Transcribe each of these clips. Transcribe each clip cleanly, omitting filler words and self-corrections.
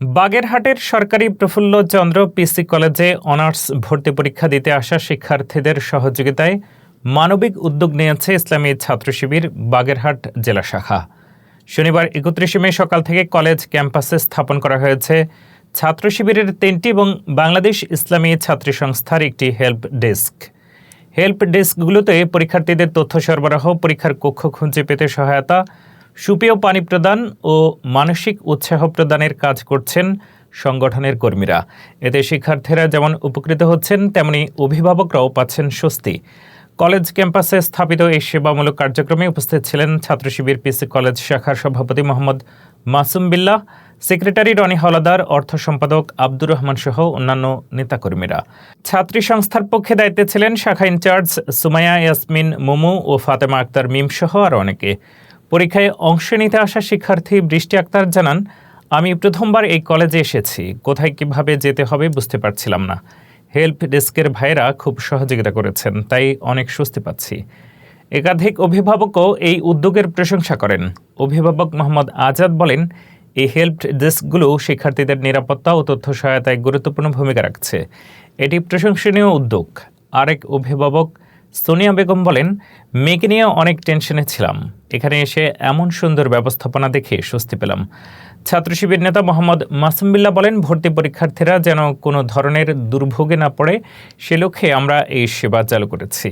বাগেরহাটের সরকারি প্রফুল্লচন্দ্র পিসি কলেজে অনার্স ভর্তি পরীক্ষা দিতে আসা শিক্ষার্থীদের সহযোগিতায় মানবিক উদ্যোগ নিয়েছে ইসলামী ছাত্র শিবির বাগেরহাট জেলা শাখা। শনিবার ৩১ মে সকাল থেকে কলেজ ক্যাম্পাসে স্থাপন করা হয়েছে ছাত্র শিবিরের ৩টি এবং বাংলাদেশ ইসলামী ছাত্রী সংস্থার একটি হেল্প ডেস্ক। হেল্প ডেস্কগুলোতে পরীক্ষার্থীদের তথ্য সরবরাহ, পরীক্ষার কক্ষ খুঁজে পেতে সহায়তা, সুপেয় পানি প্রদান ও মানসিক উৎসাহ প্রদানের কাজ করছেন সংগঠনের কর্মীরা। এতে শিক্ষার্থীরা যেমন উপকৃত হচ্ছেন, তেমনি অভিভাবকরাও পাচ্ছেন স্বস্তি। কলেজ ক্যাম্পাসে স্থাপিত এই সেবামূলক কার্যক্রমে উপস্থিত ছিলেন ছাত্র শিবির পিসি কলেজ শাখার সভাপতি মোহাম্মদ মাসুম বিল্লাহ, সেক্রেটারি রনি হাওলাদার, অর্থ সম্পাদক আব্দুর রহমান সহ অন্যান্য নেতাকর্মীরা। ছাত্রী সংস্থার পক্ষে দায়িত্বে ছিলেন শাখা ইনচার্জ সুমাইয়া ইয়াসমিন মুমু ও ফাতেমা আক্তার মিম সহ আরও অনেকে। পরীক্ষায় অংশ নিতে আসা শিক্ষার্থী বৃষ্টি আক্তার জানান, আমি প্রথমবার এই কলেজে এসেছি, কোথায় কিভাবে যেতে হবে বুঝতে পারছিলাম না। হেল্প ডেস্কের ভাইয়েরা খুব সহযোগিতা করেছেন, তাই অনেক স্বস্তি পাচ্ছি। একাধিক অভিভাবকও এই উদ্যোগের প্রশংসা করেন। অভিভাবক মোহাম্মদ আজাদ বলেন, এই হেল্প ডেস্কগুলো শিক্ষার্থীদের নিরাপত্তা ও তথ্য সহায়তায় গুরুত্বপূর্ণ ভূমিকা রাখছে। এটি প্রশংসনীয় উদ্যোগ। আরেক অভিভাবক সোনিয়া বেগম বলেন, মেয়েকে নিয়ে অনেক টেনশনে ছিলাম, এখানে এসে এমন সুন্দর ব্যবস্থাপনা দেখে স্বস্তি পেলাম। ছাত্র শিবির নেতা মোহাম্মদ মাসুম বিল্লাহ বলেন, ভর্তি পরীক্ষার্থীরা যেন কোনো ধরনের দুর্ভোগে না পড়ে, সে লক্ষ্যে আমরা এই সেবা চালু করেছি।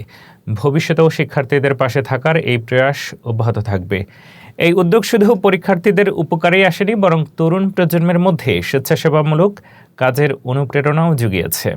ভবিষ্যতেও শিক্ষার্থীদের পাশে থাকার এই প্রয়াস অব্যাহত থাকবে। এই উদ্যোগ শুধু পরীক্ষার্থীদের উপকারেই আসেনি, বরং তরুণ প্রজন্মের মধ্যে স্বেচ্ছাসেবামূলক কাজের অনুপ্রেরণাও জুগিয়েছে।